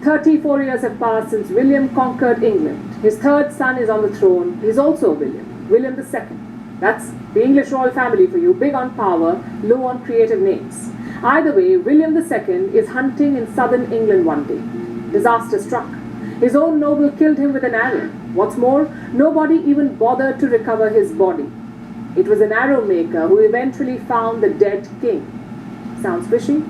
34 years have passed since William conquered England. His third son is on the throne. He's also William, William II. That's the English royal family for you, big on power, low on creative names. Either way, William II is hunting in southern England one day. Disaster struck. His own noble killed him with an arrow. What's more, nobody even bothered to recover his body. It was an arrow maker who eventually found the dead king. Sounds fishy?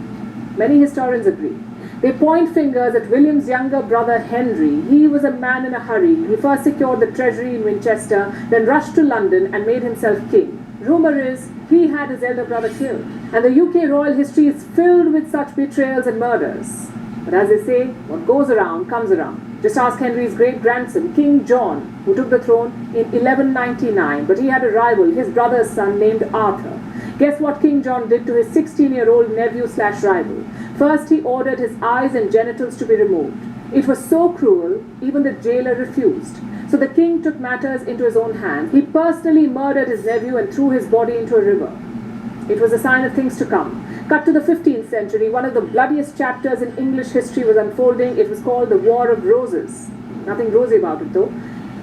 Many historians agree. They point fingers at William's younger brother Henry. He was a man in a hurry. He first secured the treasury in Winchester, then rushed to London and made himself king. Rumour is he had his elder brother killed. And the UK royal history is filled with such betrayals and murders. But as they say, what goes around comes around. Just ask Henry's great-grandson, King John, who took the throne in 1199, but he had a rival, his brother's son, named Arthur. Guess what King John did to his 16-year-old nephew/rival? First, he ordered his eyes and genitals to be removed. It was so cruel, even the jailer refused. So the king took matters into his own hands. He personally murdered his nephew and threw his body into a river. It was a sign of things to come. Cut to the 15th century, one of the bloodiest chapters in English history was unfolding. It was called the War of Roses. Nothing rosy about it though.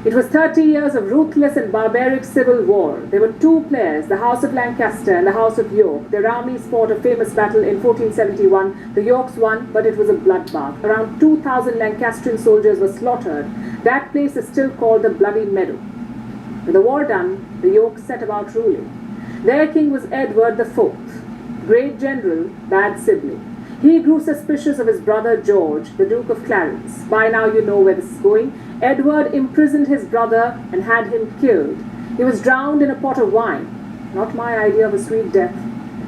It was 30 years of ruthless and barbaric civil war. There were two players, the House of Lancaster and the House of York. Their armies fought a famous battle in 1471. The Yorks won, but it was a bloodbath. Around 2,000 Lancastrian soldiers were slaughtered. That place is still called the Bloody Meadow. With the war done, the Yorks set about ruling. Their king was Edward IV. Great general, bad sibling. He grew suspicious of his brother George, the Duke of Clarence. By now you know where this is going. Edward imprisoned his brother and had him killed. He was drowned in a pot of wine. Not my idea of a sweet death.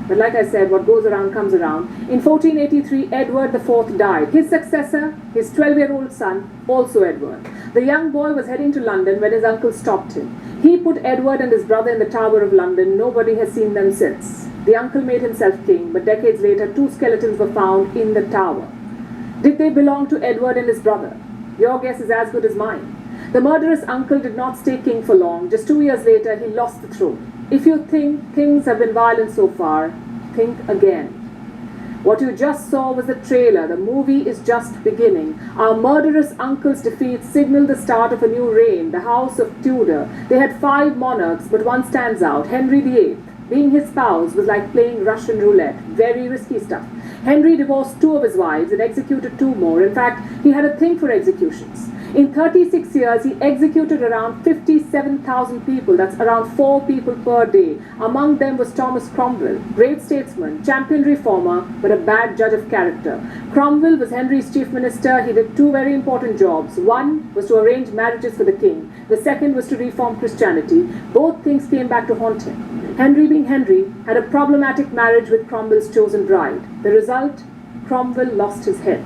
But like I said, what goes around comes around. In 1483, Edward IV died. His successor, his 12-year-old son, also Edward. The young boy was heading to London when his uncle stopped him. He put Edward and his brother in the Tower of London. Nobody has seen them since. The uncle made himself king, but decades later, two skeletons were found in the tower. Did they belong to Edward and his brother? Your guess is as good as mine. The murderous uncle did not stay king for long. Just 2 years later, he lost the throne. If you think kings have been violent so far, think again. What you just saw was the trailer. The movie is just beginning. Our murderous uncle's defeat signaled the start of a new reign, the House of Tudor. They had 5 monarchs, but one stands out, Henry VIII. Being his spouse was like playing Russian roulette. Very risky stuff. Henry divorced 2 of his wives and executed 2 more. In fact, he had a thing for executions. In 36 years, he executed around 57,000 people. That's around 4 people per day. Among them was Thomas Cromwell, great statesman, champion reformer, but a bad judge of character. Cromwell was Henry's chief minister. He did 2 very important jobs. One was to arrange marriages for the king. The second was to reform Christianity. Both things came back to haunt him. Henry, being Henry, had a problematic marriage with Cromwell's chosen bride. The result? Cromwell lost his head.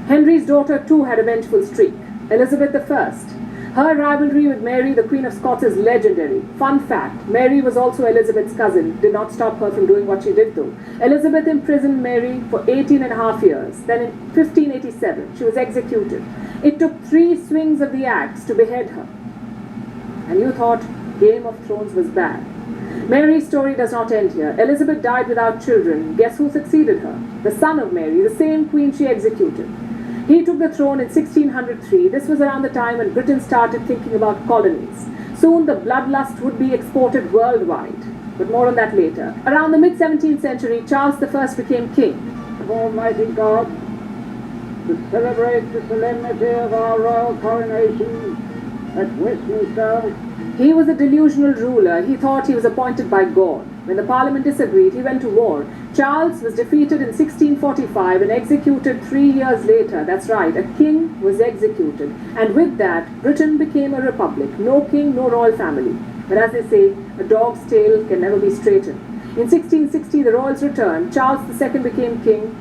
Henry's daughter too had a vengeful streak, Elizabeth I. Her rivalry with Mary, the Queen of Scots, is legendary. Fun fact, Mary was also Elizabeth's cousin. Did not stop her from doing what she did though. Elizabeth imprisoned Mary for 18.5 years. Then in 1587, she was executed. It took 3 swings of the axe to behead her. And you thought Game of Thrones was bad. Mary's story does not end here. Elizabeth died without children. Guess who succeeded her? The son of Mary, the same queen she executed. He took the throne in 1603. This was around the time when Britain started thinking about colonies. Soon the bloodlust would be exported worldwide. But more on that later. Around the mid-17th century, Charles I became king. Of Almighty God, to celebrate the solemnity of our royal coronation at Westminster. He was a delusional ruler. He thought he was appointed by God. When the Parliament disagreed, he went to war. Charles was defeated in 1645 and executed 3 years later. That's right, a king was executed. And with that, Britain became a republic. No king, no royal family. But as they say, a dog's tail can never be straightened. In 1660, the royals returned. Charles II became king.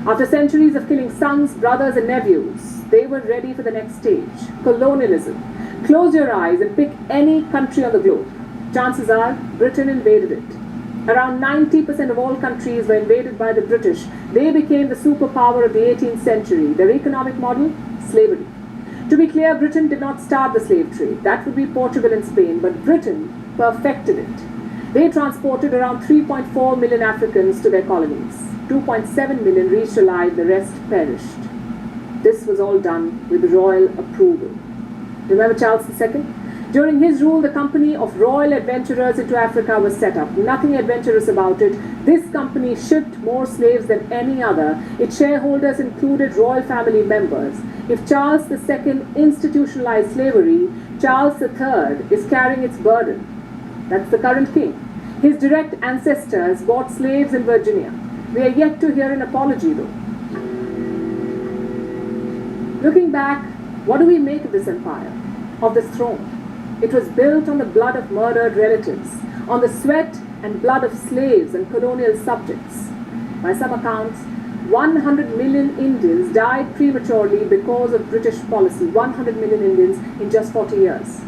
After centuries of killing sons, brothers and nephews, they were ready for the next stage, colonialism. Close your eyes and pick any country on the globe. Chances are, Britain invaded it. Around 90% of all countries were invaded by the British. They became the superpower of the 18th century. Their economic model? Slavery. To be clear, Britain did not start the slave trade. That would be Portugal and Spain, but Britain perfected it. They transported around 3.4 million Africans to their colonies. 2.7 million reached alive, the rest perished. This this was all done with royal approval. Remember Charles II? During his rule, the Company of Royal Adventurers into Africa was set up. Nothing adventurous about it. This company shipped more slaves than any other. Its shareholders included royal family members. If Charles II institutionalized slavery, Charles III is carrying its burden. That's the current king. His direct ancestors bought slaves in Virginia. We are yet to hear an apology, though. Looking back, what do we make of this empire, of this throne? It was built on the blood of murdered relatives, on the sweat and blood of slaves and colonial subjects. By some accounts, 100 million Indians died prematurely because of British policy. 100 million Indians in just 40 years.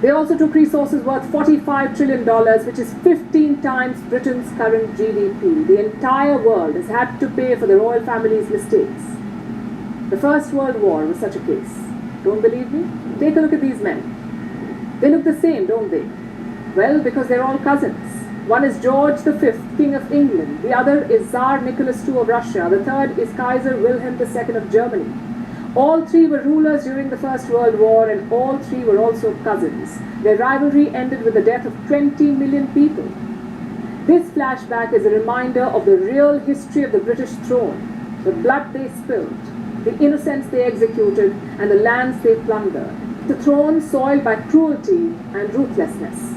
They also took resources worth $45 trillion, which is 15 times Britain's current GDP. The entire world has had to pay for the royal family's mistakes. The First World War was such a case. Don't believe me? Take a look at these men. They look the same, don't they? Well, because they're all cousins. One is George V, King of England. The other is Tsar Nicholas II of Russia. The third is Kaiser Wilhelm II of Germany. All three were rulers during the First World War, and all three were also cousins. Their rivalry ended with the death of 20 million people. This flashback is a reminder of the real history of the British throne, the blood they spilled, the innocents they executed, and the lands they plundered. The throne soiled by cruelty and ruthlessness.